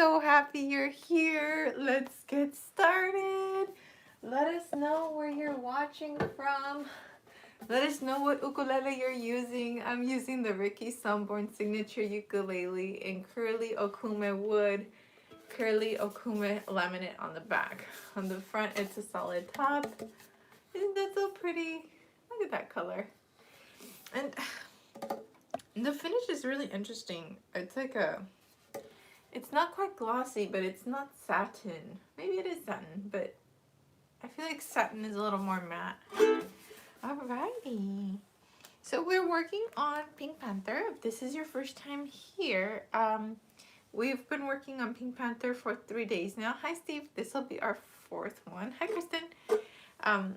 so happy you're here. Let's get started. Let us know where you're watching from. Let us know what ukulele you're using. I'm using the Ricky Somborn signature ukulele in curly okume wood, curly okume laminate on the back. On the front, it's a solid top. Isn't that so pretty? Look at that color. And the finish is really interesting. It's like it's not quite glossy, but it's not satin. Maybe it is satin, but I feel like satin is a little more matte. Alrighty. So we're working on Pink Panther. If this is your first time here, we've been working on Pink Panther for 3 days now. Hi, Steve. This will be our 4th one. Hi, Kristen.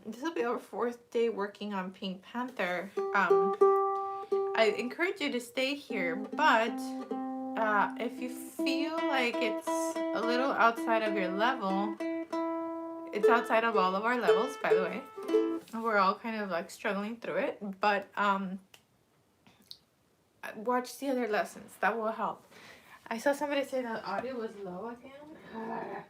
This will be our 4th day working on Pink Panther. I encourage you to stay here, but if you feel like it's a little outside of your level, it's outside of all of our levels, by the way. We're all kind of like struggling through it, but watch the other lessons. That will help. I saw somebody say that audio was low again.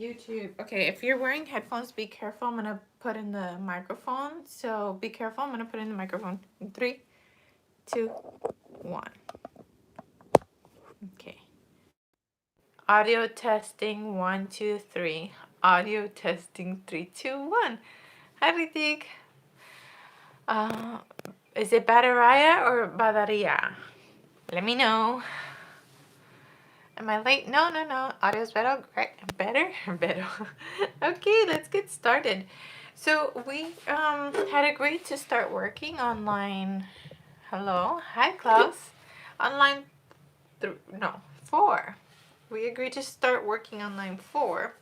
YouTube. Okay, if you're wearing headphones, be careful. I'm gonna put in the microphone. So be careful. I'm gonna put in the microphone. 3, 2, 1. Okay. Audio testing 1, 2, 3. Audio testing 3, 2, 1. Hi, Ritik. Is it Bataraya or Badaria? Let me know. Am I late? No. Audio's better. Great. Better. Okay, let's get started. So we had agreed to start working on line. Hello. Hi, Klaus. On line 4. We agreed to start working on line 4.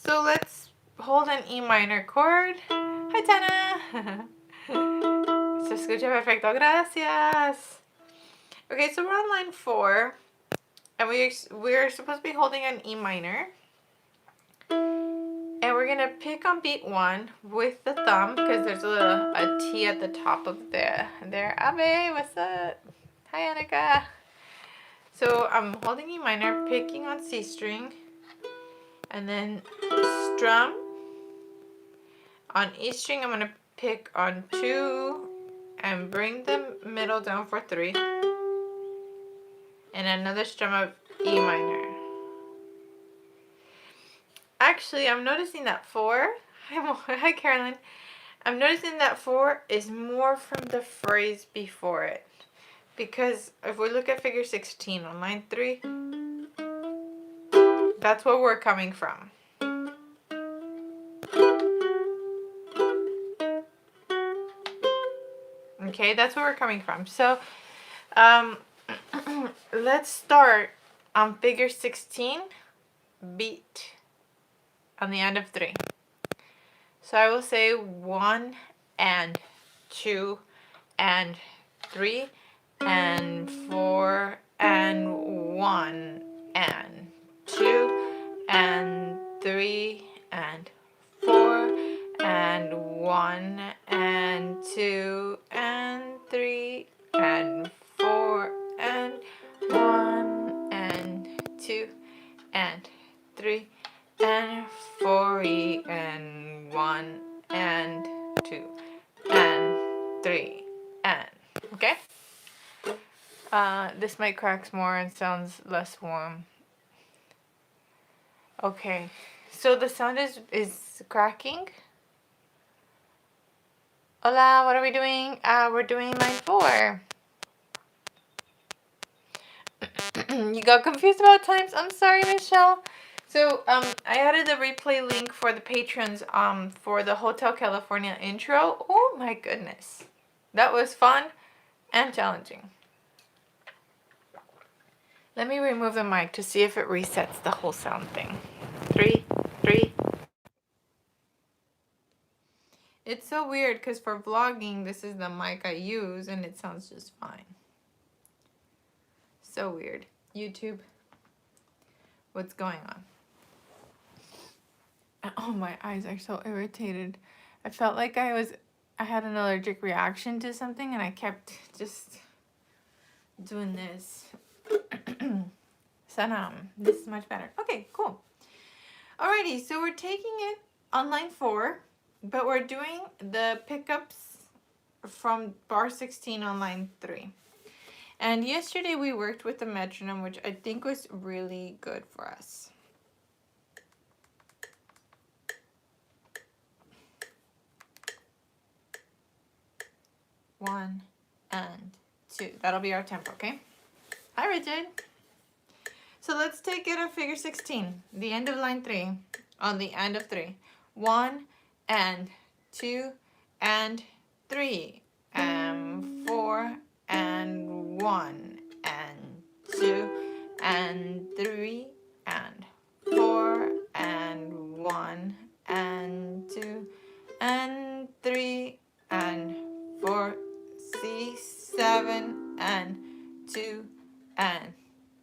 So let's hold an E minor chord. Hi, Tana. Se escucha perfecto. Gracias. Okay, so we're on line 4. And we're supposed to be holding an E minor. And we're going to pick on beat 1 with the thumb because there's a T at the top of there. Abe, what's up? Hi, Annika. So I'm holding E minor, picking on C string, and then strum. On E string, I'm going to pick on 2 and bring the middle down for 3. And another strum of E minor. Actually, I'm noticing that 4. Hi, Carolyn. I'm noticing that 4 is more from the phrase before it. Because if we look at figure 16 on line 3, that's where we're coming from. Okay, that's where we're coming from. So, let's start on figure 16, beat on the end of 3. So I will say 1 and 2 and 3 and 4 and 1 and 2 and 3 and 4 and 1 and 2 and 3 and 4 and 1 and 2 and 3 and 4 and 1 and 2 and 3 and okay. This mic cracks more and sounds less warm. Okay, so the sound is cracking. Hola, what are we doing? We're doing line 4. You got confused about times? I'm sorry, Michelle. So, I added the replay link for the patrons, for the Hotel California intro. Oh my goodness. That was fun and challenging. Let me remove the mic to see if it resets the whole sound thing. 3, 3. It's so weird because for vlogging, this is the mic I use and it sounds just fine. So weird. YouTube, what's going on? Oh, my eyes are so irritated. I felt like I had an allergic reaction to something and I kept just doing this. This is much better. Okay, cool. Alrighty, so we're taking it on line 4, but we're doing the pickups from bar 16 on line 3. And yesterday we worked with the metronome, which I think was really good for us. One and two. That'll be our tempo, okay? Hi, Richard. So let's take it at figure 16, the end of line 3, on the end of 3. 1 and 2 and 3 and 4 and 1 and 2 and 3 and 4 and 1 and 2 and 3 and 4, C, 7 and 2 and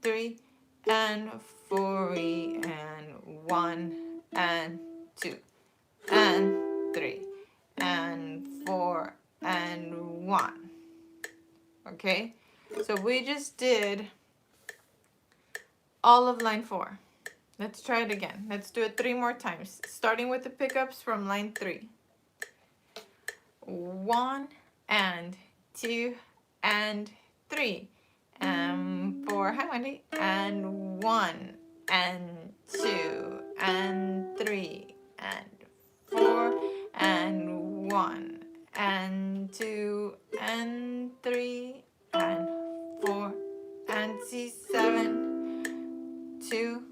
3 and 4 E and 1 and 2 and 3 and 4 and 1. Okay, so we just did all of line 4. Let's try it again. Let's do it 3 more times, starting with the pickups from line 3. 1 and 2 and 3 and 4, hi Wendy, and 1 and 2 and 3 and 4 and 1 and 2 and 3 and 4 and C7, 2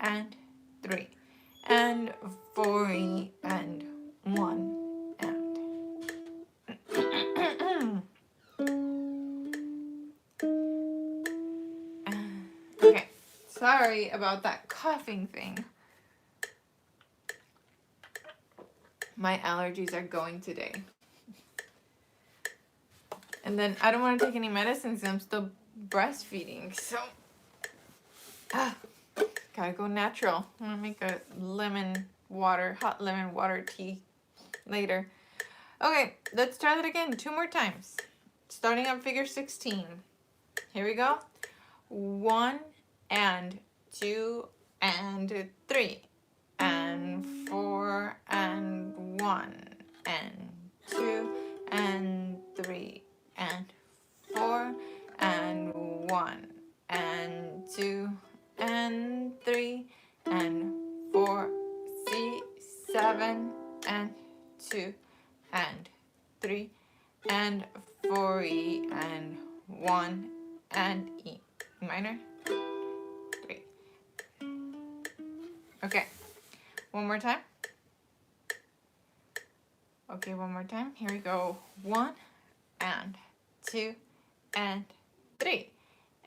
and 3 and 4 E and 1 and okay, sorry about that coughing thing. My allergies are going today. And then I don't want to take any medicines. I'm still breastfeeding, so gotta go natural. I'm gonna make a lemon water, hot lemon water tea later. Okay, let's try that again 2 more times. Starting on figure 16. Here we go. 1 and 2 and 3 and 4 and 1 and 2 and 3 and 4 and 1 and 2 and 3 and 4, C, 7 and 2 and 3 and 4 E and 1 and E minor 3. Okay, one more time. Okay, one more time. Here we go. 1 and 2 and 3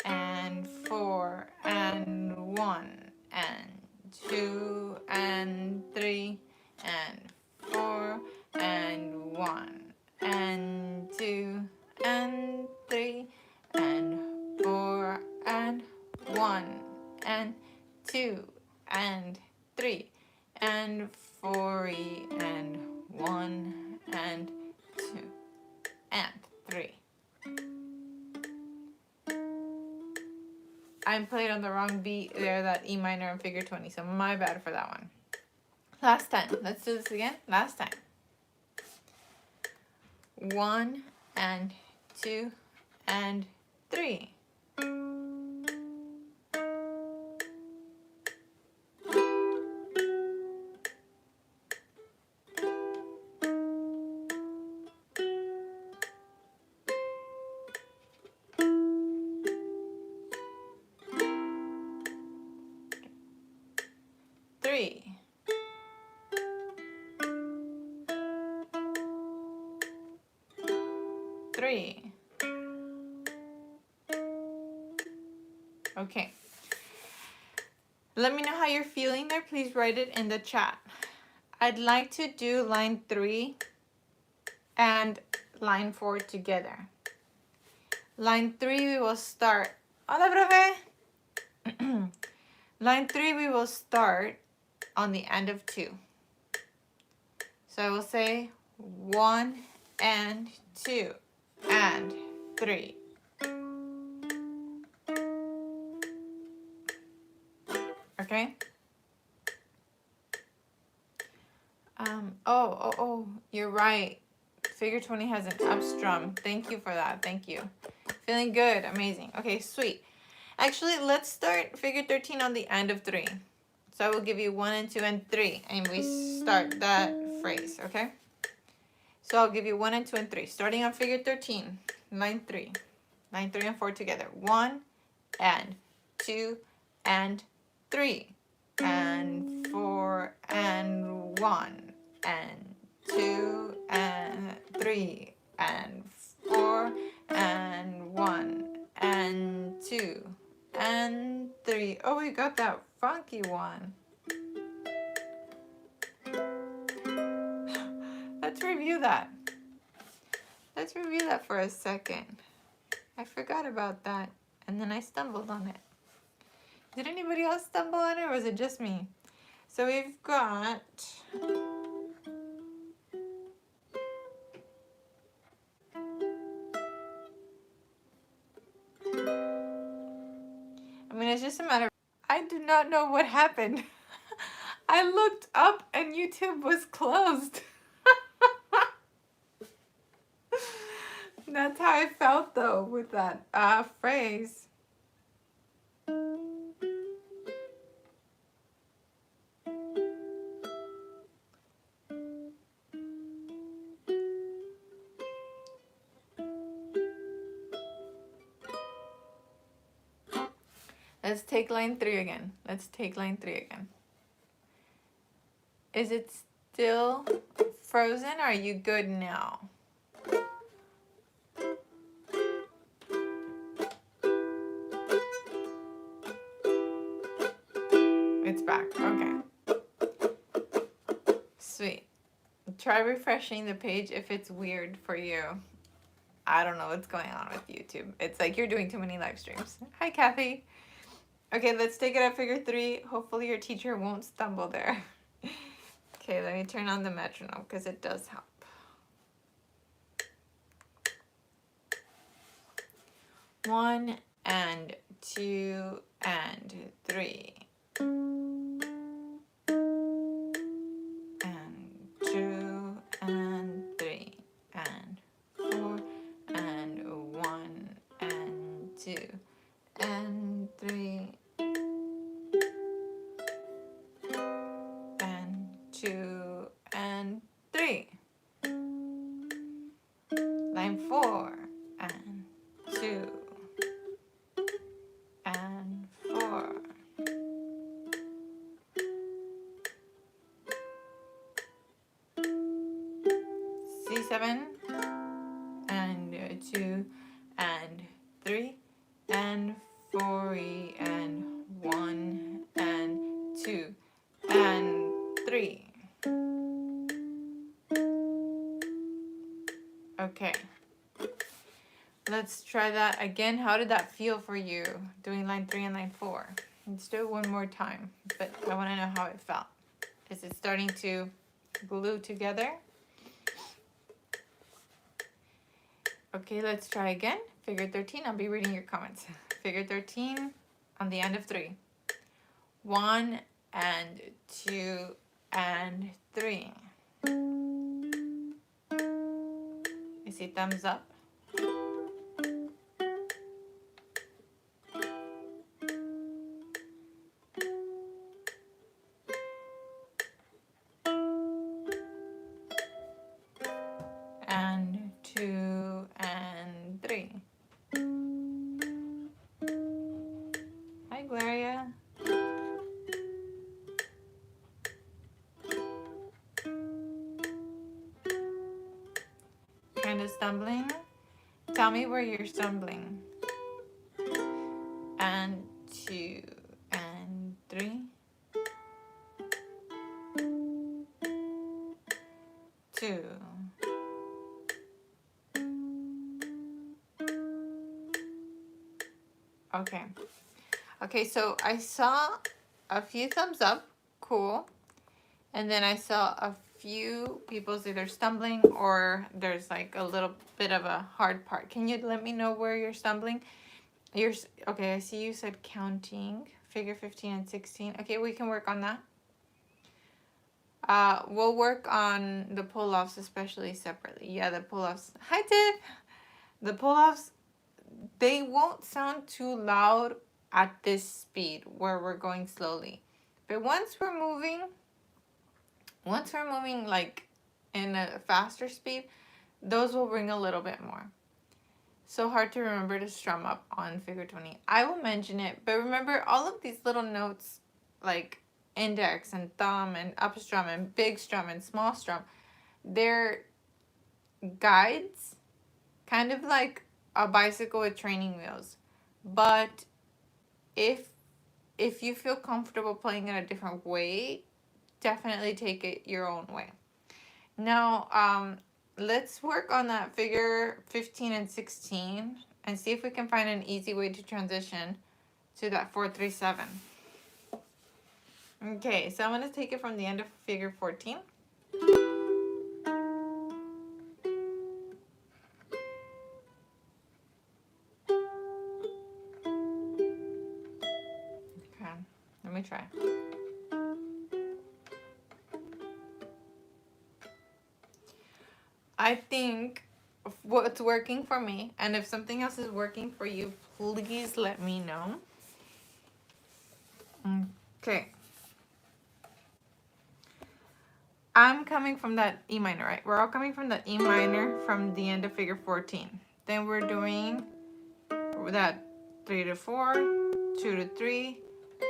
and 4 and 1 and 2 and 3 and 4 and 1 and 2 and 3 and 4 and 1 and 2 and 3 and 4 E and 1 and 2 and 3. I played on the wrong beat there, that E minor in figure 20, so my bad for that one. Last time. Let's do this again. Last time. 1 and 2 and 3. 3. 3. Okay. Let me know how you're feeling there. Please write it in the chat. I'd like to do line 3 and line 4 together. Line 3 we will start. Hola, profe. Line 3 we will start on the end of 2. So I will say 1 and 2 and 3. Okay? Oh, you're right. Figure 20 has an up strum. Thank you for that. Thank you. Feeling good. Amazing. Okay, sweet. Actually, let's start figure 13 on the end of 3. So I will give you 1 and 2 and 3, and we start that phrase, okay? So I'll give you 1 and 2 and 3. Starting on figure 13, line 3. Line 3 and 4 together. 1 and 2 and 3 and 4 and 1 and 2 and 3 and 4 and 1 and 2 and 3. Oh, we got that funky one. Let's review that. Let's review that for a second. I forgot about that, and then I stumbled on it. Did anybody else stumble on it, or was it just me? So we've got... I mean, it's just a matter of... I do not know what happened. I looked up and YouTube was closed. That's how I felt, though, with that phrase. Let's take line 3 again. Let's take line 3 again. Is it still frozen? Or are you good now? It's back. Okay. Sweet. Try refreshing the page if it's weird for you. I don't know what's going on with YouTube. It's like you're doing too many live streams. Hi, Kathy. Okay, let's take it at figure 3. Hopefully your teacher won't stumble there. Okay, let me turn on the metronome because it does help. 1 and 2 and 3. And 2 and 3 and 4 and 1 and 2 and 3 and 2 and 3. Line 4 and 2 and 4. C7 and 2 and 3 and 4 and 1 and 2 and 3. Okay. Let's try that again. How did that feel for you doing line 3 and line 4? Let's do it one more time, but I want to know how it felt. Is it starting to glue together? Okay, let's try again. Figure 13, I'll be reading your comments. Figure 13 on the end of 3. 1 and 2 and 3. You see thumbs up? And 2 and 3. Hi, Gloria. Kind of stumbling? Tell me where you're stumbling. And 2 and 3. 2. Okay. Okay, so I saw a few thumbs up. Cool. And then I saw a few people say they're stumbling or there's like a little bit of a hard part. Can you let me know where you're stumbling? Okay, I see you said counting figure 15 and 16. Okay, we can work on that. We'll work on the pull-offs especially separately. Yeah, the pull-offs. Hi, Tiff! The pull-offs, they won't sound too loud at this speed where we're going slowly. But once we're moving like in a faster speed, those will ring a little bit more. So hard to remember to strum up on figure 20. I will mention it, but remember all of these little notes like index and thumb and up strum and big strum and small strum, they're guides, kind of like a bicycle with training wheels. But if you feel comfortable playing it a different way, definitely take it your own way. Now, let's work on that figure 15 and 16 and see if we can find an easy way to transition to that 4-3-7. Okay, so I'm going to take it from the end of figure 14. Okay, let me try. I think what's working for me, and if something else is working for you, please let me know. Okay. I'm coming from that E minor, right? We're all coming from the E minor from the end of figure 14. Then we're doing that 3-4, 2-3,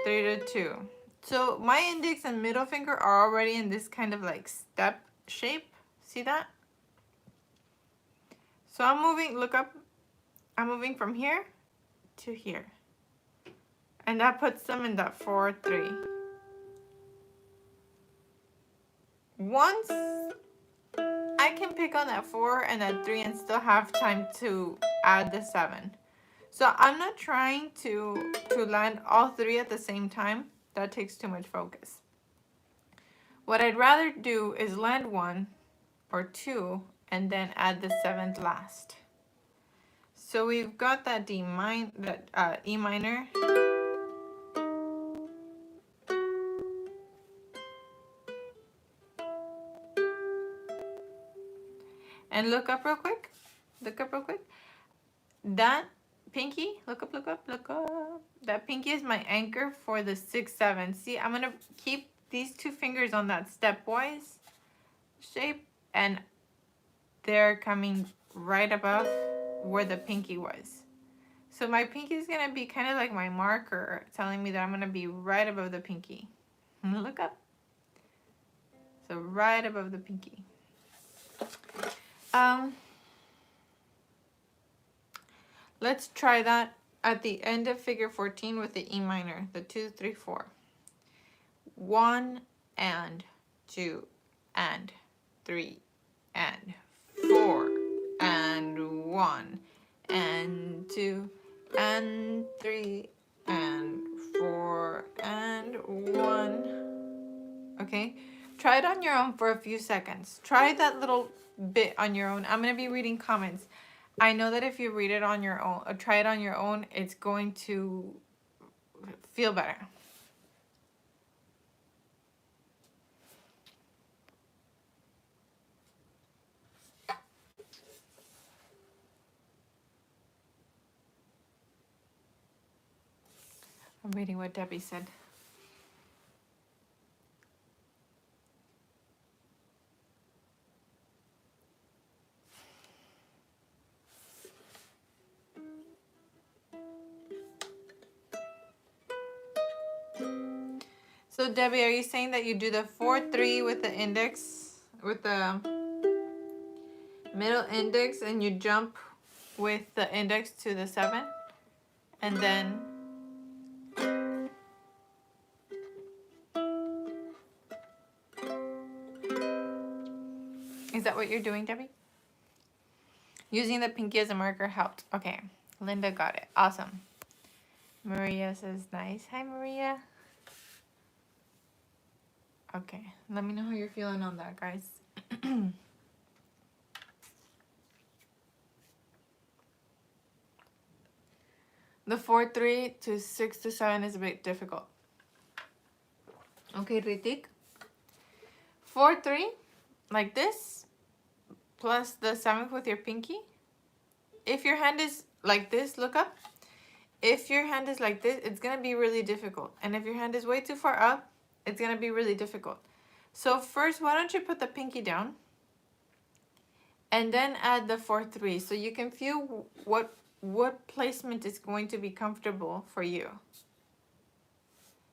3-2. So my index and middle finger are already in this kind of like step shape. See that? So I'm moving, look up, I'm moving from here to here. And that puts them in that 4-3. Once I can pick on that 4 and that 3 and still have time to add the 7. So I'm not trying to land all 3 at the same time. That takes too much focus. What I'd rather do is land 1 or 2 and then add the 7th last. So we've got that E minor. And look up real quick. Look up real quick. That pinky, look up, look up, look up. That pinky is my anchor for the 6-7. See, I'm gonna keep these 2 fingers on that stepwise shape, and they're coming right above where the pinky was. So my pinky is gonna be kind of like my marker, telling me that I'm gonna be right above the pinky. Look up. So right above the pinky. Let's try that at the end of figure 14 with the E minor, the 2-3-4. 1 and 2 and 3 and 4 and 1 and 2 and 3 and 4 and 1. Okay, try it on your own for a few seconds. Try that little bit on your own. I'm going to be reading comments. I know that if you read it on your own, or try it on your own, it's going to feel better. I'm reading what Debbie said. So Debbie, are you saying that you do the 4-3 with the index, with the middle index, and you jump with the index to the 7? And then is that what you're doing, Debbie? Using the pinky as a marker helped. Okay, Linda got it. Awesome. Maria says nice. Hi, Maria. Okay, let me know how you're feeling on that, guys. The 4-3 to 6-7 is a bit difficult. Okay, Ritik. 4-3, like this, plus the 7th with your pinky. If your hand is like this, look up. If your hand is like this, it's going to be really difficult. And if your hand is way too far up, it's going to be really difficult. So first, why don't you put the pinky down? And then add the 4-3. So you can feel what placement is going to be comfortable for you.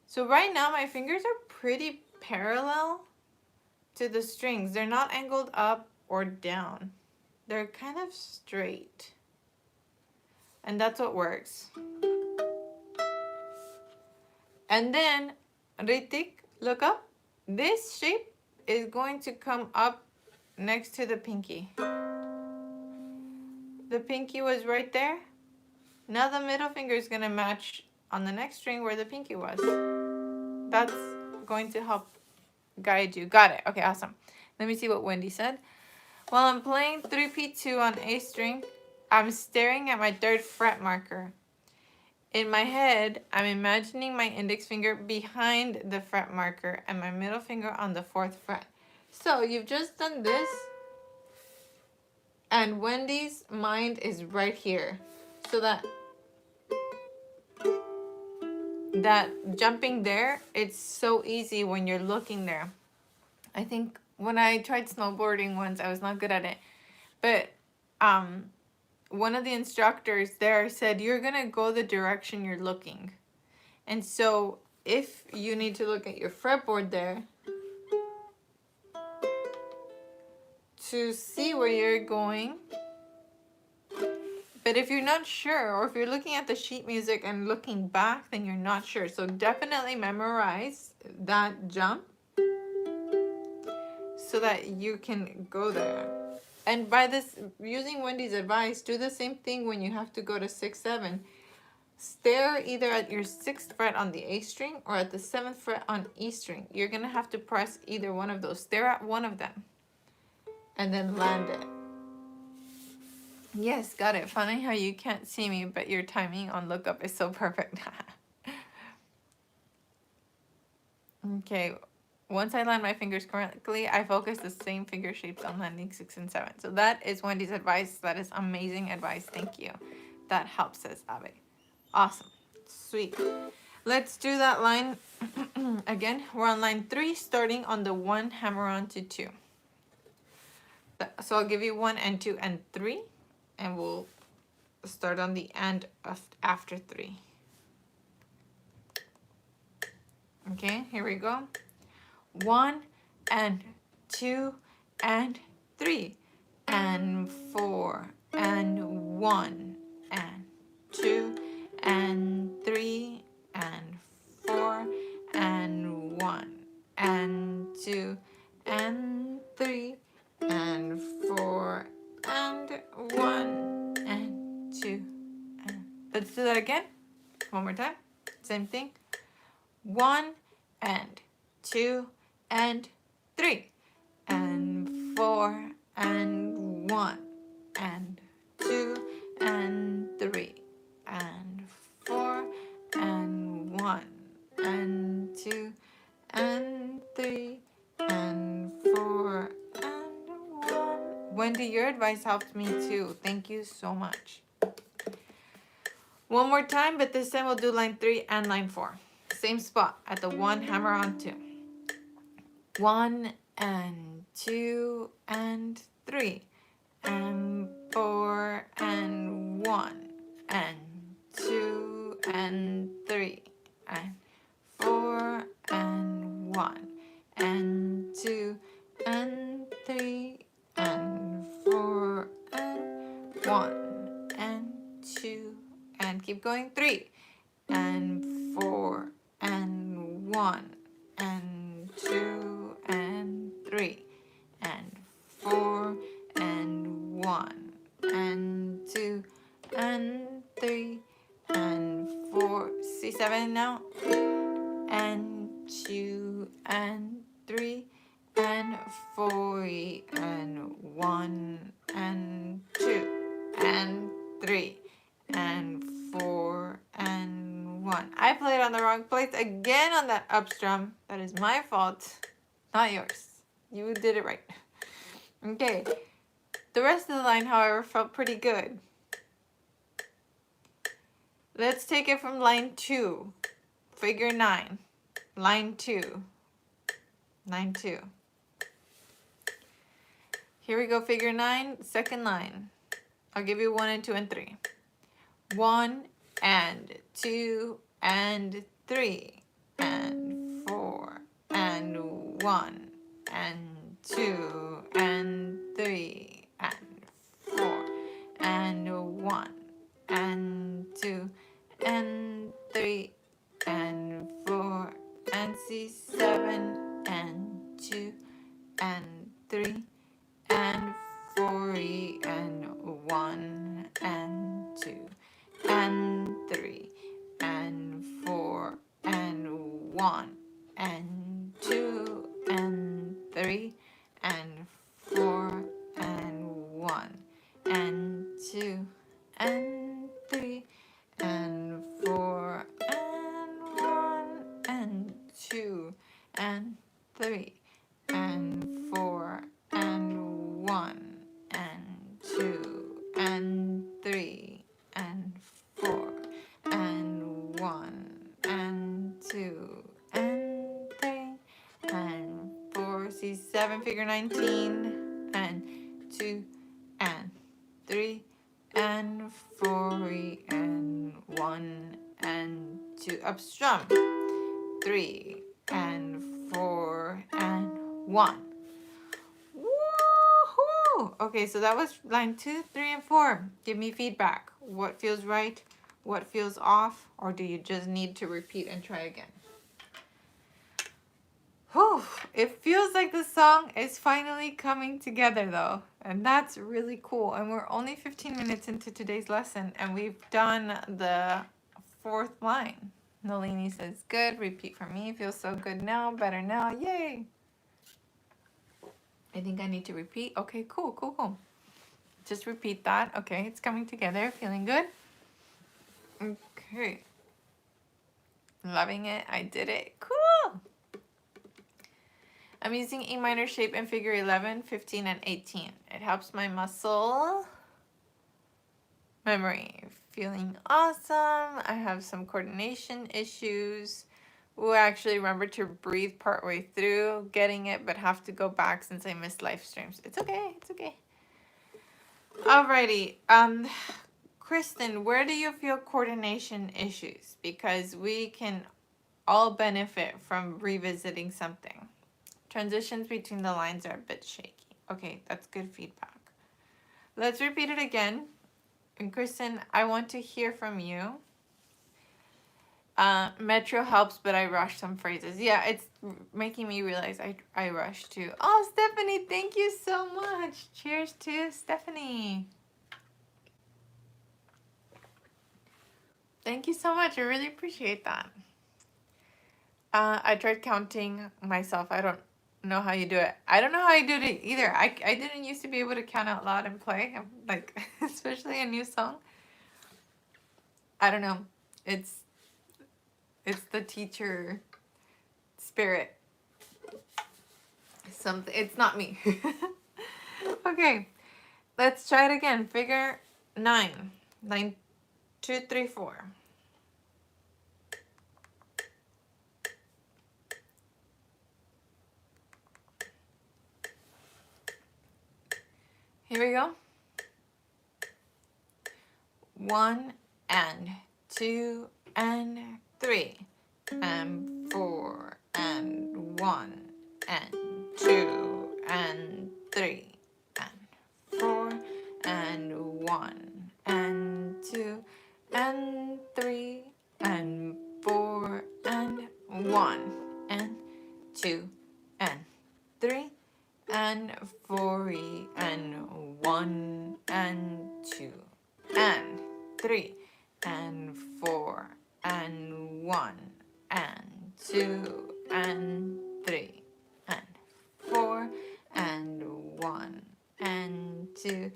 So right now, my fingers are pretty parallel to the strings. They're not angled up or down. They're kind of straight. And that's what works. And then, Ritik, look up. This shape is going to come up next to the pinky. The pinky was right there. Now the middle finger is going to match on the next string where the pinky was. That's going to help guide you. Got it. Okay, awesome. Let me see what Wendy said. While I'm playing 3P2 on A string, I'm staring at my 3rd fret marker. In my head, I'm imagining my index finger behind the fret marker and my middle finger on the 4th fret. So you've just done this, and Wendy's mind is right here. So that jumping there, it's so easy when you're looking there. I think when I tried snowboarding once, I was not good at it. But one of the instructors there said, you're going to go the direction you're looking. And so if you need to look at your fretboard there to see where you're going, but if you're not sure, or if you're looking at the sheet music and looking back, then you're not sure. So definitely memorize that jump so that you can go there. And by this, using Wendy's advice, do the same thing when you have to go to 6-7. Stare either at your 6th fret on the A string or at the 7th fret on E string. You're going to have to press either one of those. Stare at one of them and then land it. Yes, got it. Funny how you can't see me, but your timing on lookup is so perfect. Okay. Once I land my fingers correctly, I focus the same finger shapes on landing 6 and 7. So that is Wendy's advice. That is amazing advice. Thank you. That helps, says Abe. Awesome. Sweet. Let's do that line again. We're on line 3, starting on the 1, hammer on to 2. So I'll give you 1 and 2 and 3, and we'll start on the end of after 3. Okay, here we go. 1 and 2 and 3 and 4 and 1 and 2 and 3 and 4 and 1 and 2 and 3 and 4 and 1 and 2 and... Let's do that again. One more time. Same thing. 1 and 2 and 3 and 4 and 1 and 2 and 3 and 4 and 1 and 2 and 3 and 4 and 1. Wendy, your advice helped me too. Thank you so much. One more time, but this time we'll do line 3 and line 4. Same spot at the 1, hammer on 2. 1 and 2 and 3 and 4 and 1 and 2 and 3 and 4 and 1 and 2 and 3 and 4 and 1 and 2 and keep going. 3 and 4 and 1 and 2 and 3 and 4 and 1 and 2 and 3 and 4. C7 now. And 2 and 3 and 4 and 1 and 2 and 3 and 4 twice again on that up strum. That is my fault, not yours. You did it right. Okay. The rest of the line, however, felt pretty good. Let's take it from line 2, figure 9, line 2, line 2. Here we go, figure 9, second line. I'll give you 1 and 2 and 3. 1 and 2 and 3 and 4 and 1 and 2 and 3 and 4 and 1 and 2 and 3 and 4 and C7 and 2 and 3 and 4 E and 1 and 2 and 3 and 4 and 1 and 2 and 3 and 4 and 1 and 2 and 3 and 4 and 1 and 2 and 3 and 4 and 1 and 2 and 3 and 4 and 1 and 2 and 3 and 4, C7, figure 19 and 2 and 3 and 4 E and 1 and 2, up strum, 3 and 4 and 1. Woohoo! Okay, so that was line 2, 3, and 4. Give me feedback. What feels right? What feels off? Or do you just need to repeat and try again? Whew, it feels like the song is finally coming together though. And that's really cool. And we're only 15 minutes into today's lesson and we've done the 4th line. Nalini says, good, repeat for me. Feels so good now, better now, yay. I think I need to repeat. Okay, cool, cool, cool. Just repeat that. Okay, it's coming together, feeling good. Okay. Loving it, I did it, cool. I'm using A minor shape in figure 11, 15, and 18. It helps my muscle memory. Feeling awesome. I have some coordination issues. Ooh, I actually remember to breathe partway through getting it, but have to go back since I missed live streams. It's okay, it's okay. Alrighty. Kristen, where do you feel coordination issues? Because we can all benefit from revisiting something. Transitions between the lines are a bit shaky. Okay, that's good feedback. Let's repeat it again. And Kristen, I want to hear from you. Metro helps, but I rushed some phrases. Yeah, it's making me realize I rushed too. Oh, Stephanie, thank you so much. Cheers to Stephanie. Thank you so much. I really appreciate that. I tried counting myself. I don't know how you do it. I don't know how you do it either. I didn't used to be able to count out loud and play, like especially a new song. I don't know. It's the teacher spirit. Something. It's not me. Okay, let's try it again. Figure 9, line 2, 3, 4. Here we go. 1 and 2 and 3 and 4 and 1 and 2 and 3 and 4 and 1 and 2 and 3 and 4 and 1 and 2 and 3 and 4 and 1 and 2 and 3 and 4 and 1 and 2 and 3 and 4 and 1 and 2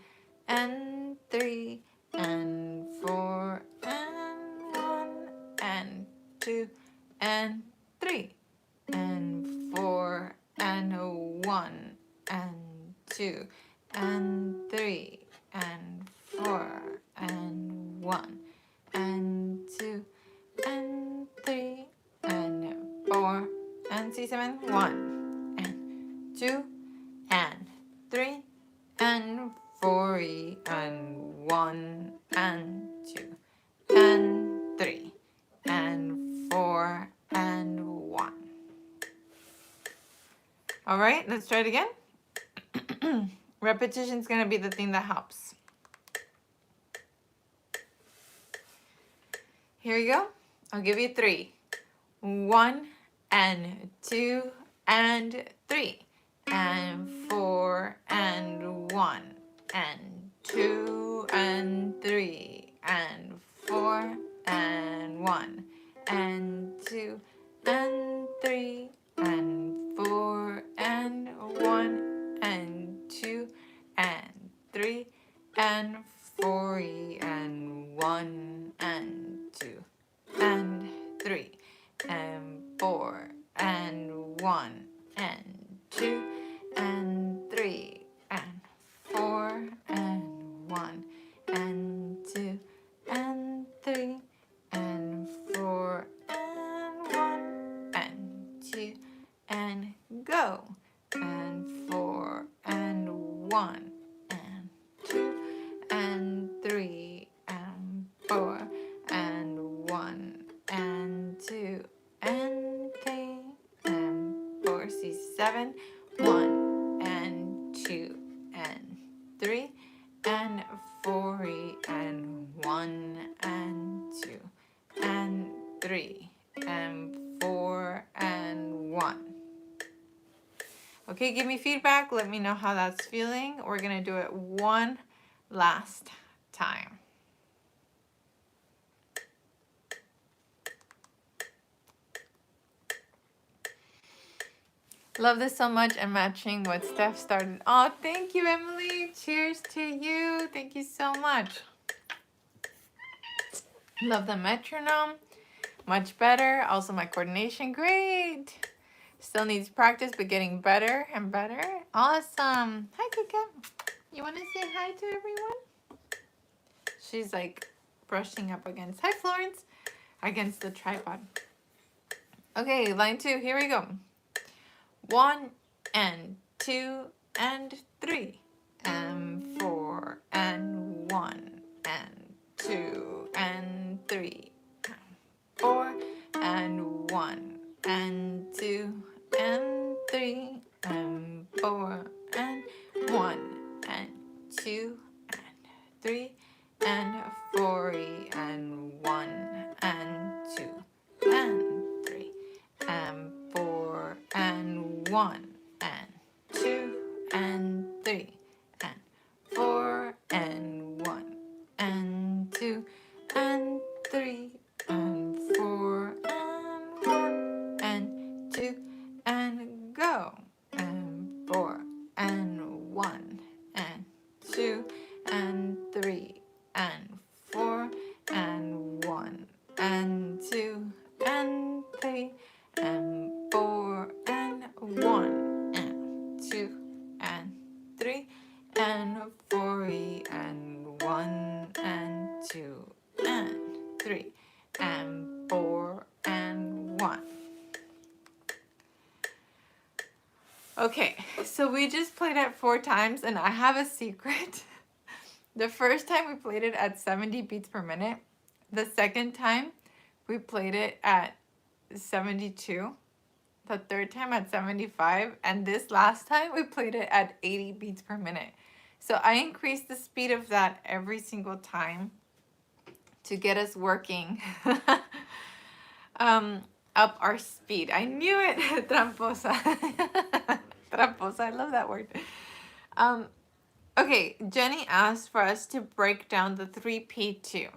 and 3 and 4 and 1 and 2 and 1 and 2 and 3 and 4 and 1 and 2 and 3 and 4 and C7, 1 and 2 and 3 and 4 and 1 and 2 and 3 and 4 and 1. All right, let's try it again. Repetition is going to be the thing that helps. Here you go. I'll give you 3. 1 and 2 and 3 and 4 and 1 and 2 and 3 and 4 and 1 and 2 and 3 and 4 and 1 and 2 and 3 and 4 and 1 and 2 and 3 and 4 and 1 and 2 and 3 and 4 and 1 and 2 and 3 and 4 and 1 and 2 and go, and 4 and 1 and 2 and 3 and 4 and 1 and 2 and 3 and 4, C7, 1 and 2 and 3 and 4 and 1 and 2 and 3 and 4 and 1. Okay, give me feedback. Let me know how that's feeling. We're going to do it one last time. Love this so much and matching what Steph started. Oh, thank you, Emily. Cheers to you. Thank you so much. Love the metronome. Much better. Also my coordination. Great. Still needs practice, but getting better and better. Awesome. Hi, Kika. You want to say hi to everyone? She's like brushing up against, hi, Florence, against the tripod. Okay, line 2. Here we go. 1 and 2 and 3 and 4 and 1 and 2 and 3 and 4 and 1 and 2 and 3 and 4 and 1 and 2 and 3 and 4 and 1 and 2 and 3 and 4 and 1 and 2 and 3 and 4 and 1 and 2 and 3 and 4 and 1 and 2 and go, and 4 and 1 and 2 and 3 and 4 and 1 and 2 and 3 and 4 and 1 and 2 and 3 and 4 and 1 and 2 and 3 and 4 and 1. Okay, so we just played it 4 times, and I have a secret. The first time we played it at 70 beats per minute. The second time we played it at 72. The third time at 75. And this last time we played it at 80 beats per minute. So I increased the speed of that every single time to get us working up our speed. I knew it. Tramposa. Tramposa, I love that word. Okay, Jenny asked for us to break down the 3P2.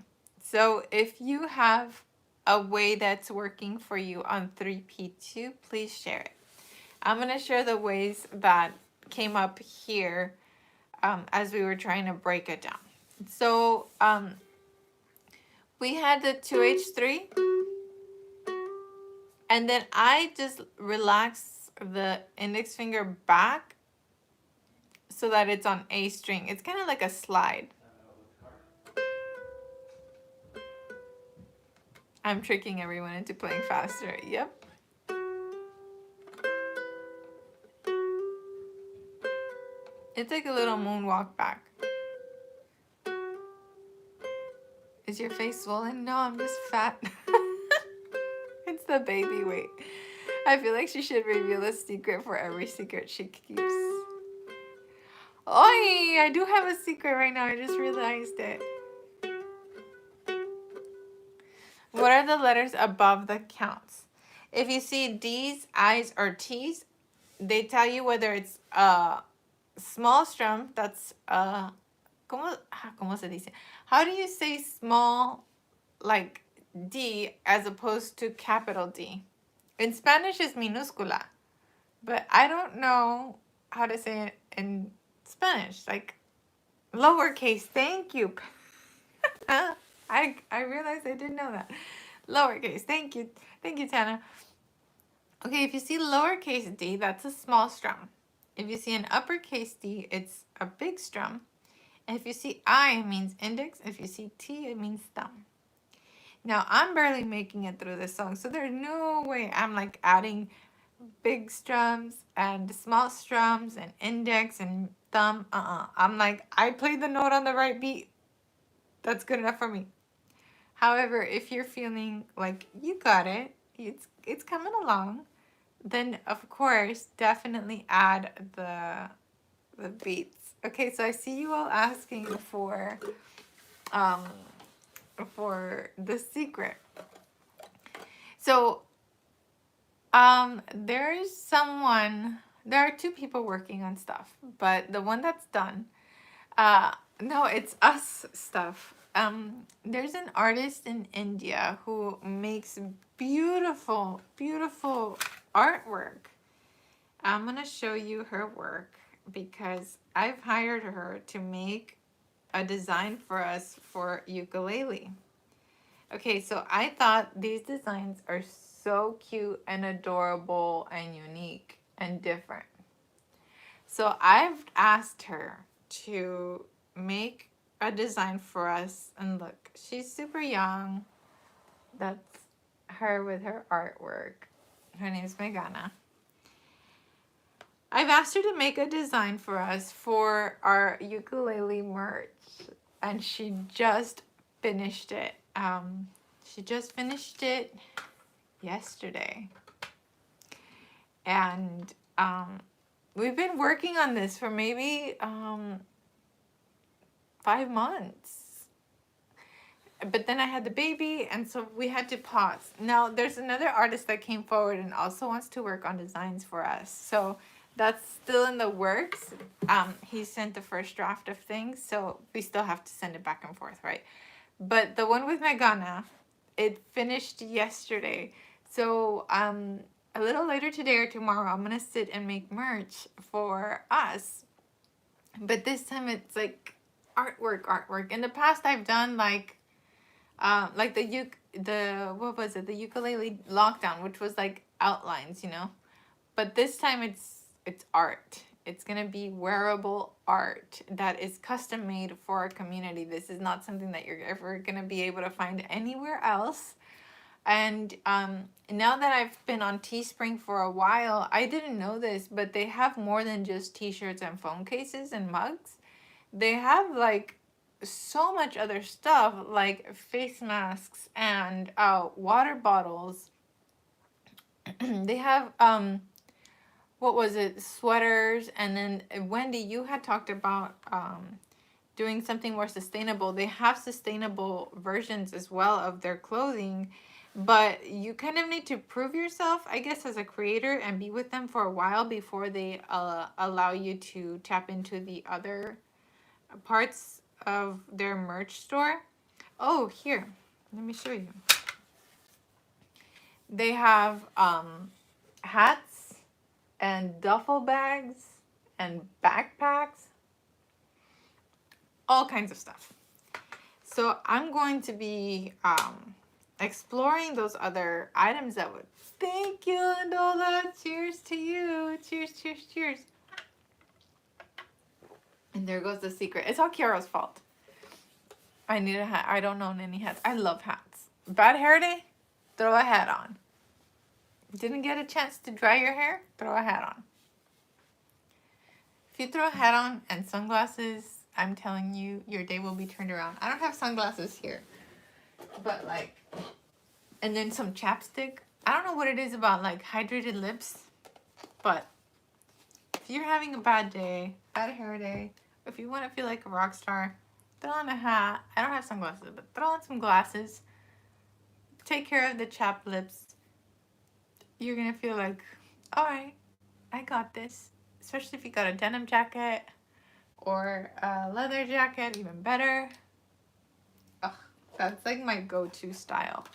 So if you have a way that's working for you on 3P2, please share it. I'm going to share the ways that came up here as we were trying to break it down. So we had the 2H3, and then I just relaxed the index finger back so that it's on A string. It's kind of like a slide. I'm tricking everyone into playing faster. Yep. It's like a little moonwalk back. Is your face swollen? No, I'm just fat. It's the baby weight. I feel like she should reveal a secret for every secret she keeps. Oi, I do have a secret right now. I just realized it. What are the letters above the counts? If you see D's, I's, or T's, they tell you whether it's a small strum, that's ¿cómo se dice? How do you say small, like D, as opposed to capital D? In Spanish it's minúscula, but I don't know how to say it in Spanish, like lowercase. Thank you. I realized I didn't know that. Lowercase. Thank you, Tana. Okay, if you see lowercase d, that's a small strum. If you see an uppercase D, it's a big strum. And if you see I, it means index. If you see T, it means thumb. Now, I'm barely making it through this song, so there's no way I'm like adding big strums and small strums and index and thumb. I'm like, I played the note on the right beat. That's good enough for me. However, if you're feeling like you got it, it's coming along, then of course definitely add the beats. Okay, so I see you all asking for the secret. So there are two people working on stuff, but the one that's done, no, it's us stuff. There's an artist in India who makes beautiful, beautiful artwork. I'm gonna show you her work because I've hired her to make a design for us for ukulele. Okay, so I thought these designs are so cute and adorable and unique and different. So I've asked her to make a design for us, and look, she's super young. That's her with her artwork. Her name's Megana. I've asked her to make a design for us for our ukulele merch, and she just finished it. She just finished it yesterday, and we've been working on this for maybe 5 months. But then I had the baby, and so we had to pause. Now, there's another artist that came forward and also wants to work on designs for us. So that's still in the works. He sent the first draft of things, so we still have to send it back and forth, right? But the one with Megana, it finished yesterday. So a little later today or tomorrow, I'm going to sit and make merch for us. But this time it's like artwork. In the past, I've done like what was it? The ukulele lockdown, which was like outlines, you know. But this time it's art. It's gonna be wearable art that is custom made for our community. This is not something that you're ever gonna be able to find anywhere else. And now that I've been on Teespring for a while, I didn't know this, but they have more than just t-shirts and phone cases and mugs. They have like so much other stuff, like face masks and water bottles. They have what was it, sweaters. And then Wendy, you had talked about doing something more sustainable. They have sustainable versions as well of their clothing, but you kind of need to prove yourself, I guess, as a creator and be with them for a while before they allow you to tap into the other parts of their merch store. Oh, here, let me show you. They have hats and duffel bags and backpacks, all kinds of stuff. So I'm going to be exploring those other items that would... Thank you, Landola. Cheers to you. Cheers, cheers, cheers. And there goes the secret. It's all Kiara's fault. I need a hat. I don't own any hats. I love hats. Bad hair day? Throw a hat on. Didn't get a chance to dry your hair? Throw a hat on. If you throw a hat on and sunglasses, I'm telling you, your day will be turned around. I don't have sunglasses here. But like, and then some chapstick. I don't know what it is about like hydrated lips. But if you're having a bad day, bad hair day, if you want to feel like a rock star, throw on a hat. I don't have sunglasses, but throw on some glasses. Take care of the chapped lips. You're going to feel like, all right, I got this. Especially if you got a denim jacket or a leather jacket, even better. Ugh, that's like my go-to style.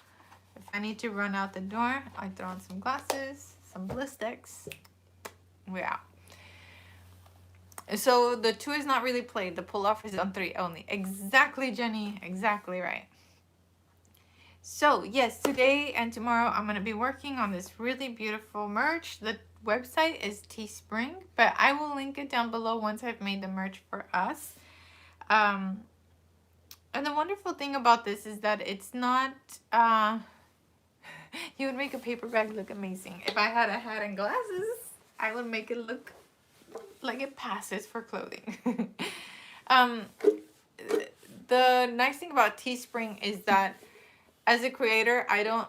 If I need to run out the door, I throw on some glasses, some ballistics. We're out. So the 2 is not really played. The pull-off is on 3 only. Exactly, Jenny. Exactly right. So, yes, today and tomorrow I'm going to be working on this really beautiful merch. The website is Teespring, but I will link it down below once I've made the merch for us. And the wonderful thing about this is that it's not... you would make a paper bag look amazing. If I had a hat and glasses, I would make it look like it passes for clothing. The nice thing about Teespring is that as a creator, I don't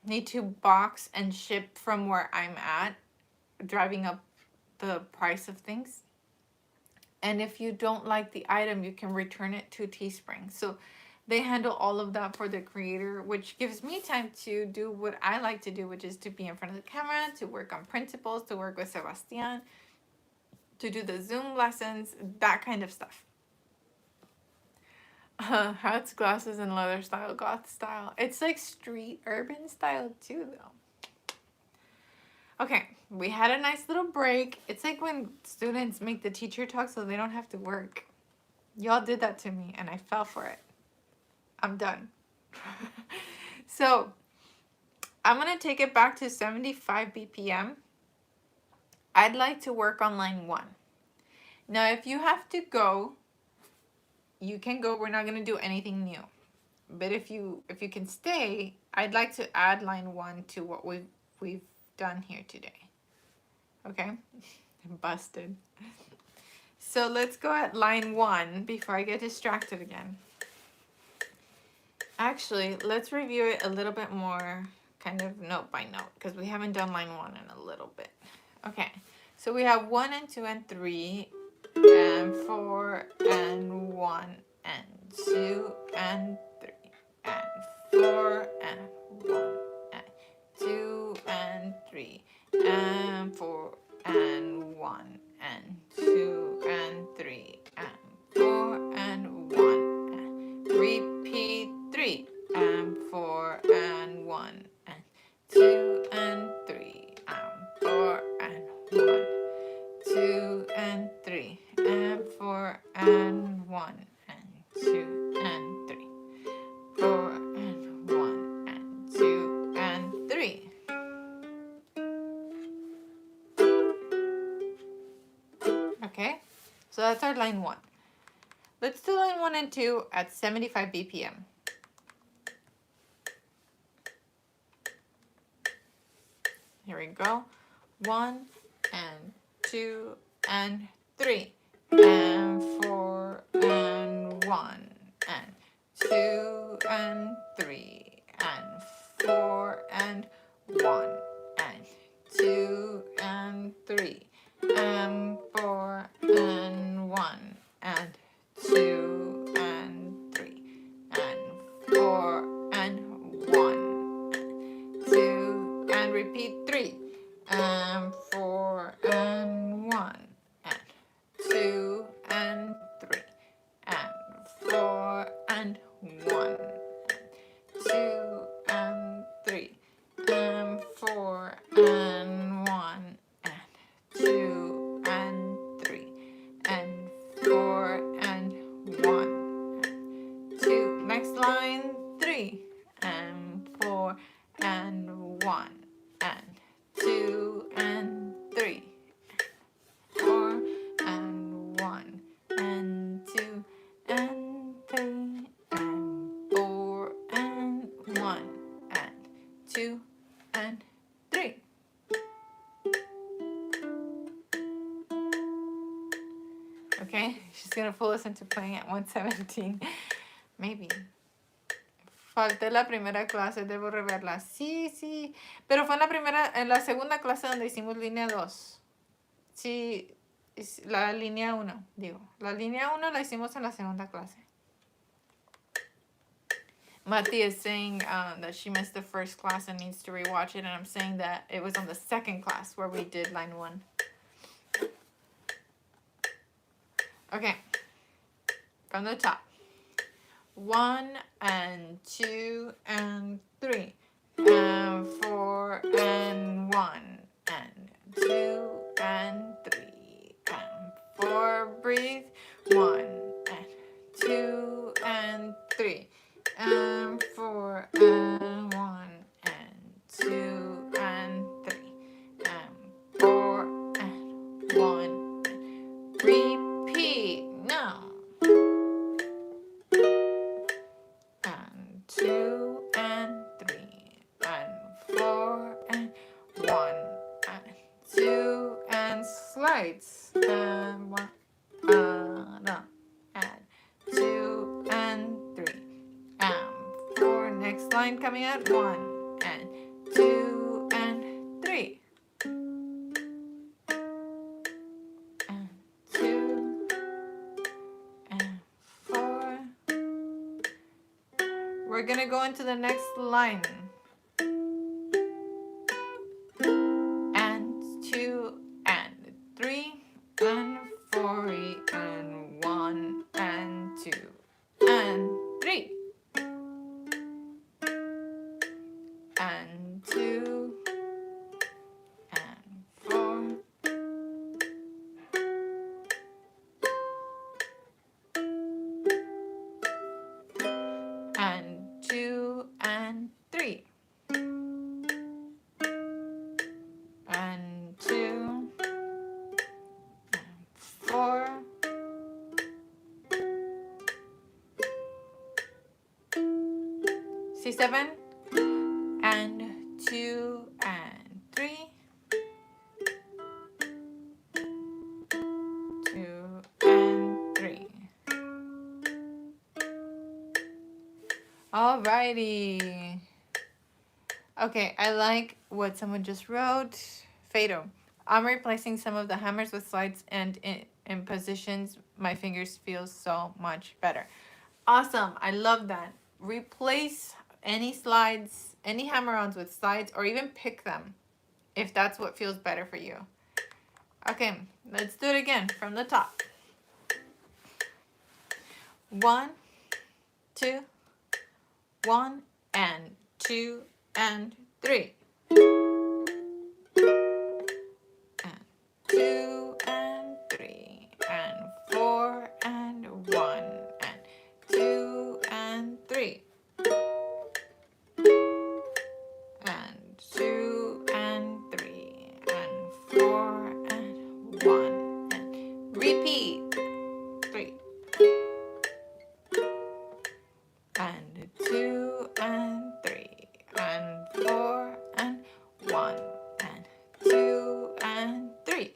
need to box and ship from where I'm at, driving up the price of things. And if you don't like the item, you can return it to Teespring. So they handle all of that for the creator, which gives me time to do what I like to do, which is to be in front of the camera, to work on printables, to work with Sebastian, to do the Zoom lessons, that kind of stuff. Hats, glasses, and leather style, goth style. It's like street urban style too, though. Okay, we had a nice little break. It's like when students make the teacher talk so they don't have to work. Y'all did that to me, and I fell for it. I'm done. So, I'm going to take it back to 75 BPM. I'd like to work on line 1. Now, if you have to go, you can go. We're not going to do anything new. But if you can stay, I'd like to add line 1 to what we've done here today. Okay? Busted. So let's go at line 1 before I get distracted again. Actually, let's review it a little bit more, kind of note by note, because we haven't done line 1 in a little bit. Okay, so we have 1 and 2 and 3 and 4 and 1 and 2 and 3 and 4 and 1 and 2 and 3 and 4 and 1 and 2 and 3 and 4 and 1 and repeat 3 and 4 and 1 and 2 and 3 and 4 and 1, 2 and 3 and 4 and 1 and 2 and 3, 4 and 1 and 2 and 3. Okay, so that's our line 1. Let's do line 1 and 2 at 75 BPM. Here we go. 1 and 2 and 3 and 4 and 1 and 2 and 3 and 4 and 1 and 2 and 3 and 4 and 1 and 2 and 3 and 4 and 1, 2 and repeat 3 and 4 and 1 and 2 and 3 and 4 and 1 and 2 and 3 and 4 Okay, she's gonna fool us into playing at 117. Maybe. Falté la primera clase, debo reverla. Sí, sí. Pero fue en la segunda clase donde hicimos línea 2. Sí, la línea 1, digo. La línea 1 la hicimos en la segunda clase. Mati is saying that she missed the first class and needs to rewatch it, and I'm saying that it was on the second class where we did line 1. Okay, from the top. 1 and 2 and 3 and 4 and 1 and 2 and 3 and 4. Breathe. 1 and 2 and 3 and 4 and 1 and 2 and 3 and 4 and 1. Repeat. Now. And 2 and 3 and 4 and 1 and 2 and slides and 1 no, and 2 and 3 and 4. Next line coming out. 1 and 2 and 3 and 2 and 4. We're gonna go into the next line. And 2 and 3 and 4 and 1 and 2 and 3 and 2 and 4 and 2 and 3 and 2 and 4 C7 and 2 and 3 2 and 3. Alrighty. Okay, I like what someone just wrote. Fado. I'm replacing some of the hammers with slides, and in positions my fingers feel so much better. Awesome. I love that. Replace any slides, any hammer-ons with slides, or even pick them if that's what feels better for you. Okay, let's do it again from the top. 1, 2, 1 and 2 and 3 and 2 and 3 and 4 and 1 and 2 and 3 and 2 and 3 and 4 and 1 and repeat. 3 and 2 and 3 and 4 and 1 and 2 and 3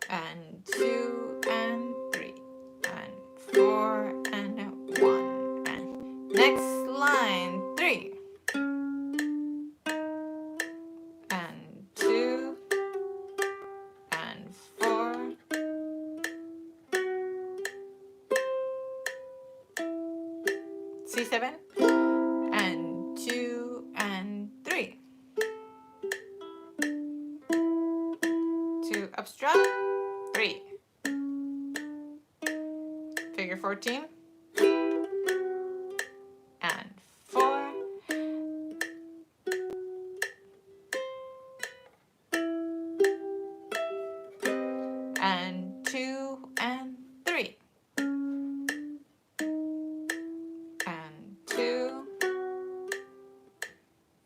and 2 and 3 and 4 and 1 and next line. 3 and 2 and 4 C7 and 2 and 3 2 upstrut 3 figure 14 and 4 and 2 and 3 and 2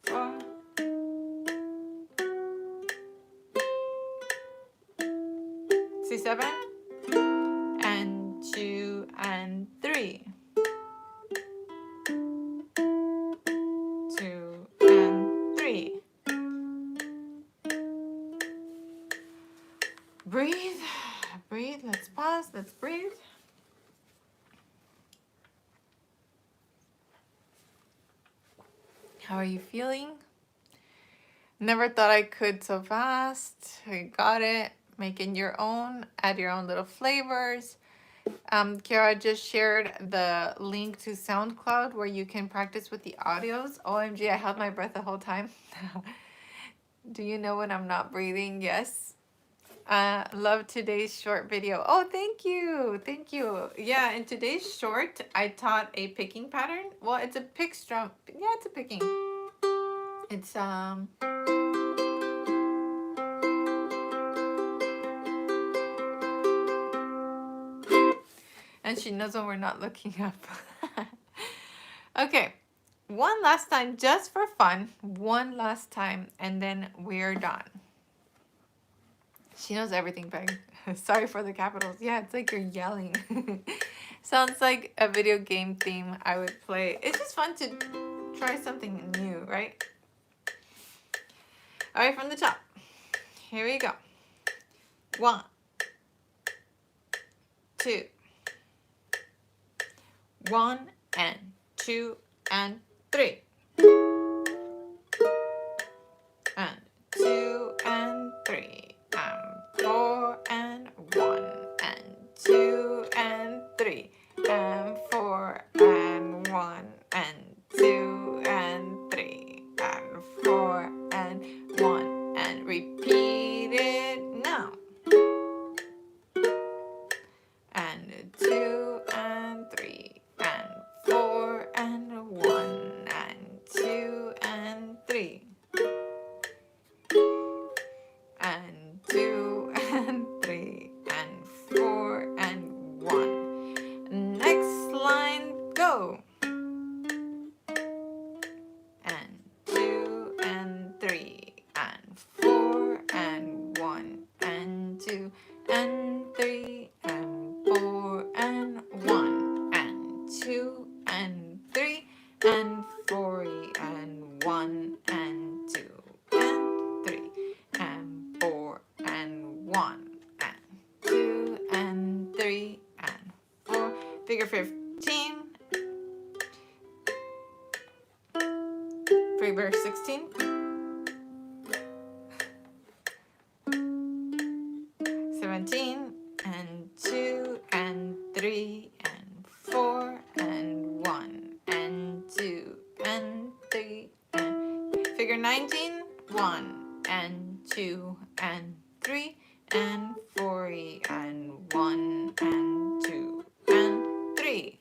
4 C7 and 2 and 3 2 and 3 breathe, breathe. Let's pause. Let's breathe. How are you feeling? Never thought I could so fast. I got it. Making your own. Add your own little flavors. Kara just shared the link to SoundCloud where you can practice with the audios. OMG, I held my breath the whole time. Do you know when I'm not breathing? Yes. Love today's short video. Oh, thank you. Thank you. Yeah, in today's short, I taught a picking pattern. Well, it's a pick strum. Yeah, it's a picking. It's, and she knows when we're not looking up. Okay. One last time, just for fun. One last time, and then we're done. She knows everything, Peg. Sorry for the capitals. Yeah, it's like you're yelling. Sounds like a video game theme I would play. It's just fun to try something new, right? All right, from the top. Here we go. 1, 2. 1 and 2 and 3. And 2 and 3. And 4 and 1 and 2 and 3 and 4 and 1 and 2 and 3 and 4 and 1 and repeat it now. And 2 and 3 and 4 and 1 and 2 and 3 and 2 and 3 and 4 and 1. Next line, go. And 2 and 3 and 4 and 1 and 2 and 3 and 4 and 1 and 2 and 3 and 4 and 1 and 2 and 3 and 4 and 1 and 2 and 3 and 4. Figure 15. Figure 16. 17 and 2 and 3 and 4 and 1 and 2 and 3 and figure 19. 1 and 2 and 3 and 4 and 1 and 2 and 3.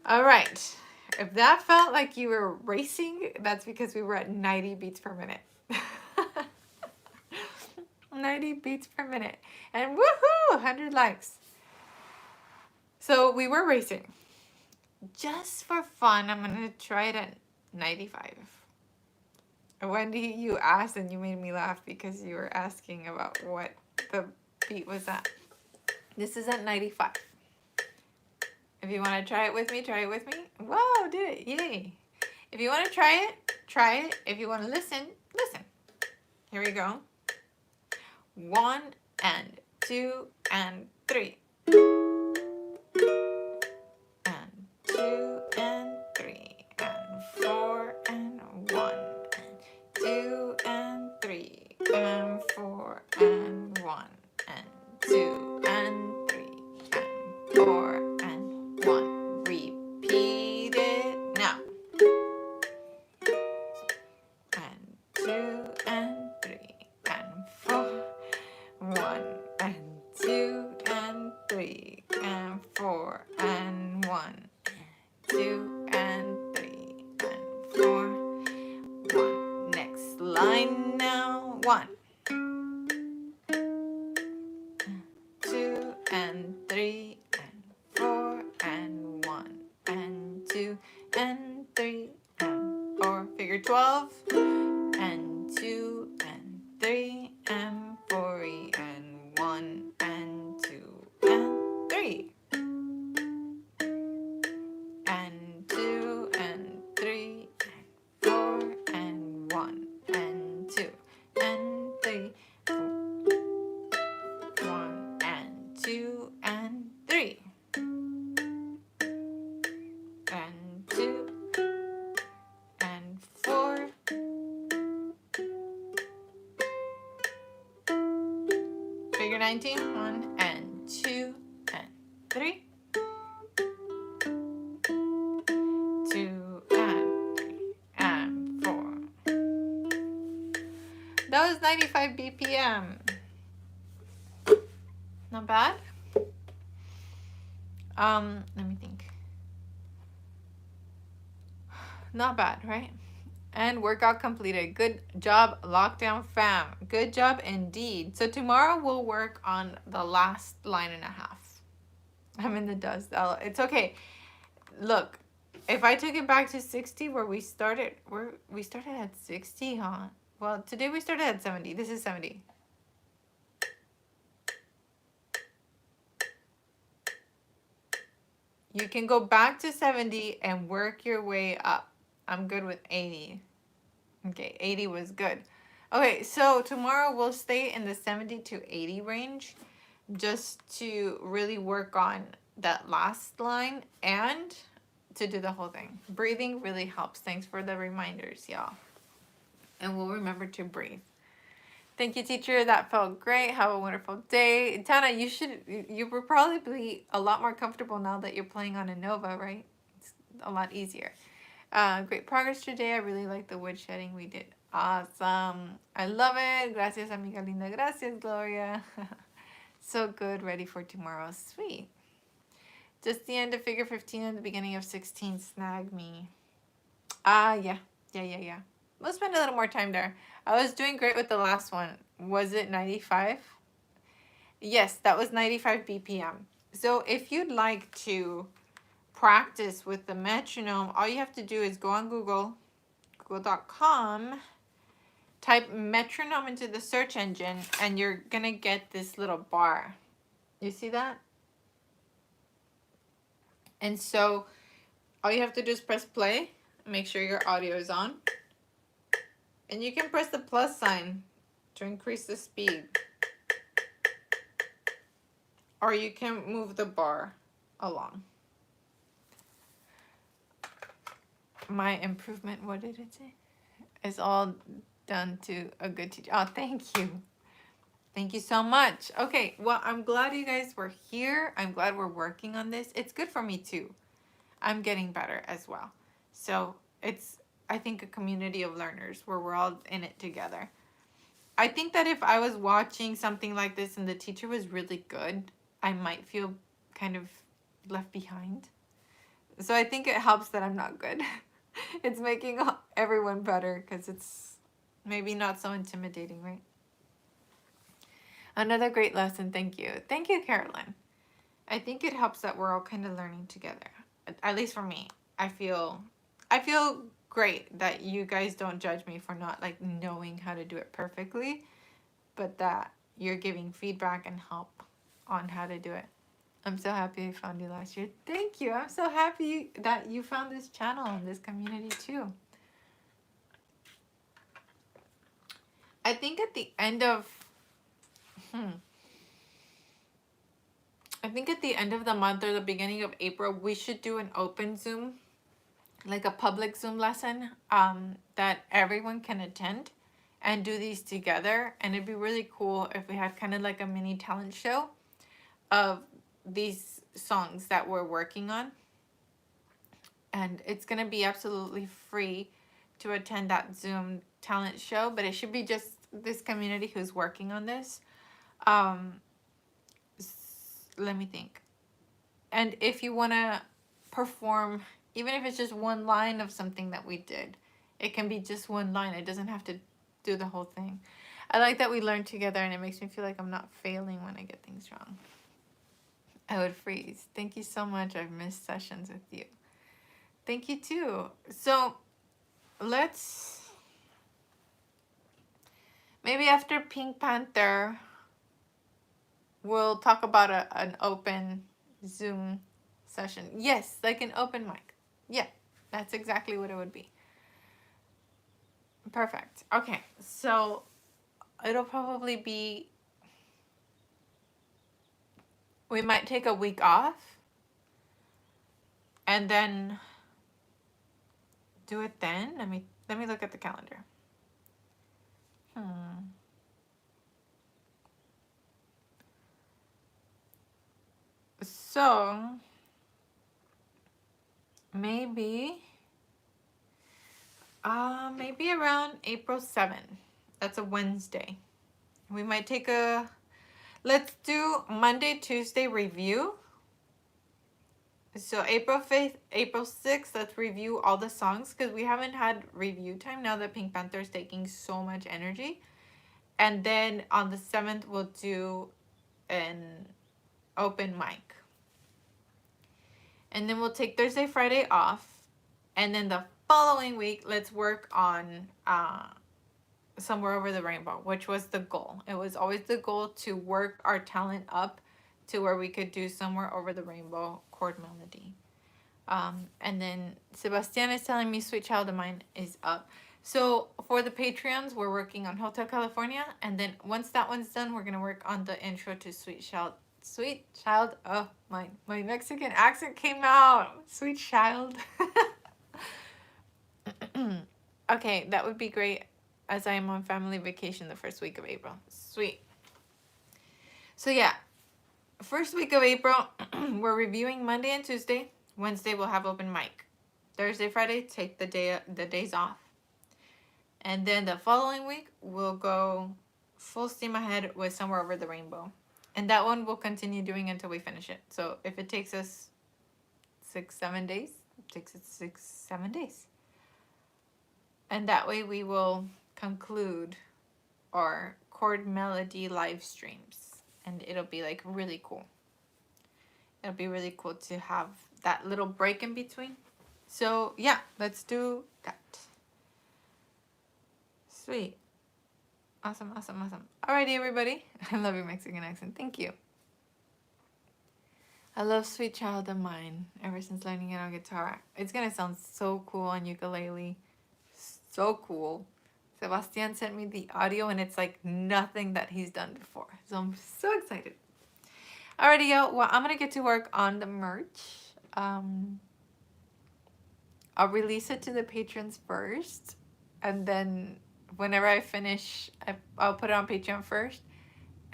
All right. If that felt like you were racing, that's because we were at 90 beats per minute. 90 beats per minute. And woohoo! 100 likes. So we were racing. Just for fun, I'm going to try it at 95. Wendy, you asked and you made me laugh because you were asking about what the beat was at. This is at 95. If you want to try it with me, try it with me. Whoa, did it. Yay. If you want to try it, try it. If you want to listen, listen. Here we go. 1 and 2 and 3. And 2 and 3 and 4 and 1 and 2 and 3 and 4 and 1 and 2 and 3 and 4 and 1. Repeat it now. And 2 and 3 and 4. 1 and 2 and 3 and 4 and 1 and 2 and 3 and 4. 1. Next line now. 1. 2 and 3 and 4 and 1 and 2 and 3 and 4. Figure 12. And 2 and 3 and 4 and 1 and 2 and 3. And 2 and 3 and 4 and 1 and 2 and 19. 1 and 2 and 3. 2 and 3 and 4. That was 95 BPM. Not bad. Let me think. Not bad, right? And workout completed. Good job, Lockdown fam. Good job indeed. So tomorrow we'll work on the last line and a half. I'm in the dust. It's okay. Look, if I took it back to 60 where we started at 60, huh? Well, today we started at 70. This is 70. You can go back to 70 and work your way up. I'm good with 80. Okay, 80 was good. Okay, so tomorrow we'll stay in the 70 to 80 range just to really work on that last line and to do the whole thing. Breathing really helps. Thanks for the reminders, y'all. And we'll remember to breathe. Thank you, teacher. That felt great. Have a wonderful day. Tana, you were probably a lot more comfortable now that you're playing on a Nova, right? It's a lot easier. Great progress today. I really like the wood shedding we did. Awesome. I love it. Gracias, amiga linda. Gracias, Gloria. So good. Ready for tomorrow. Sweet. Just the end of figure 15 and the beginning of 16 snag me. Yeah. We'll spend a little more time there. I was doing great with the last one. Was it 95? Yes, that was 95 BPM. So if you'd like to practice with the metronome, all you have to do is go on google.com, type metronome into the search engine, and you're going to get this little bar. You see that? And so all you have to do is press play, make sure your audio is on. And you can press the plus sign to increase the speed. Or you can move the bar along. My improvement, what did it say? Is all done to a good teacher. Oh, thank you. Thank you so much. Okay, well, I'm glad you guys were here. I'm glad we're working on this. It's good for me too. I'm getting better as well. So it's, I think, a community of learners where we're all in it together. I think that if I was watching something like this and the teacher was really good, I might feel kind of left behind. So I think it helps that I'm not good. It's making everyone better because it's maybe not so intimidating, right? Another great lesson. Thank you. Thank you, Carolyn. I think it helps that we're all kind of learning together. At least for me. I feel great that you guys don't judge me for not like knowing how to do it perfectly, but that you're giving feedback and help on how to do it. I'm so happy I found you last year. Thank you. I'm so happy that you found this channel and this community too. I think at the end of the month or the beginning of April, we should do an open Zoom, like a public Zoom lesson that everyone can attend and do these together. And it'd be really cool if we had kind of like a mini talent show of these songs that we're working on. And it's going to be absolutely free to attend that Zoom talent show, but it should be just this community who's working on this. Let me think. And if you want to perform, even if it's just one line of something that we did, it can be just one line. It doesn't have to do the whole thing. I like that we learn together, and it makes me feel like I'm not failing when I get things wrong. I would freeze. Thank you so much. I've missed sessions with you. Thank you too. So let's, maybe after Pink Panther, we'll talk about an open Zoom session. Yes, like an open mic. Yeah, that's exactly what it would be. Perfect. Okay, so it'll probably be, we might take a week off and then do it then. Let me look at the calendar. Maybe around April 7th. That's a Wednesday. We might take a, let's do Monday, Tuesday review. So April 5th, April 6th, let's review all the songs because we haven't had review time now that Pink Panther is taking so much energy. And then on the 7th, we'll do an open mic. And then we'll take Thursday, Friday off. And then the following week, let's work on Somewhere Over the Rainbow, which was the goal. It was always the goal to work our talent up to where we could do Somewhere Over the Rainbow chord melody. And then Sebastian is telling me Sweet Child of Mine is up. So for the Patreons, we're working on Hotel California. And then once that one's done, we're going to work on the intro to Sweet Child of Mine. My Mexican accent came out. Sweet Child. Okay, that would be great as I am on family vacation the first week of April. Sweet. So yeah, first week of April, we're reviewing Monday and Tuesday. Wednesday we'll have open mic. Thursday, Friday, take the days off. And then the following week, we'll go full steam ahead with Somewhere Over the Rainbow. And that one we'll continue doing until we finish it. So if it takes us 6-7 days, it takes us 6-7 days. And that way we will conclude our chord melody live streams. And it'll be like really cool. It'll be really cool to have that little break in between. So yeah, let's do that. Sweet. Awesome, awesome, awesome. Alrighty, everybody. I love your Mexican accent. Thank you. I love Sweet Child of Mine ever since learning it on guitar. It's going to sound so cool on ukulele. So cool. Sebastian sent me the audio and it's like nothing that he's done before. So I'm so excited. Alrighty, y'all. Well, I'm going to get to work on the merch. I'll release it to the patrons first. And then whenever I finish, I'll put it on Patreon first.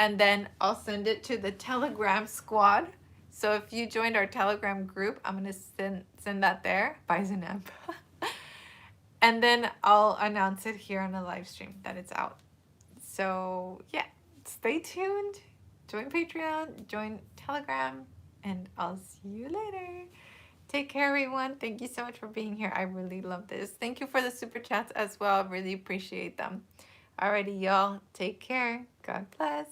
And then I'll send it to the Telegram squad. So if you joined our Telegram group, I'm going to send that there. Bison amp. And then I'll announce it here on the live stream that it's out. So yeah, stay tuned. Join Patreon, join Telegram, and I'll see you later. Take care, everyone. Thank you so much for being here. I really love this. Thank you for the super chats as well. I really appreciate them. Alrighty, y'all. Take care. God bless.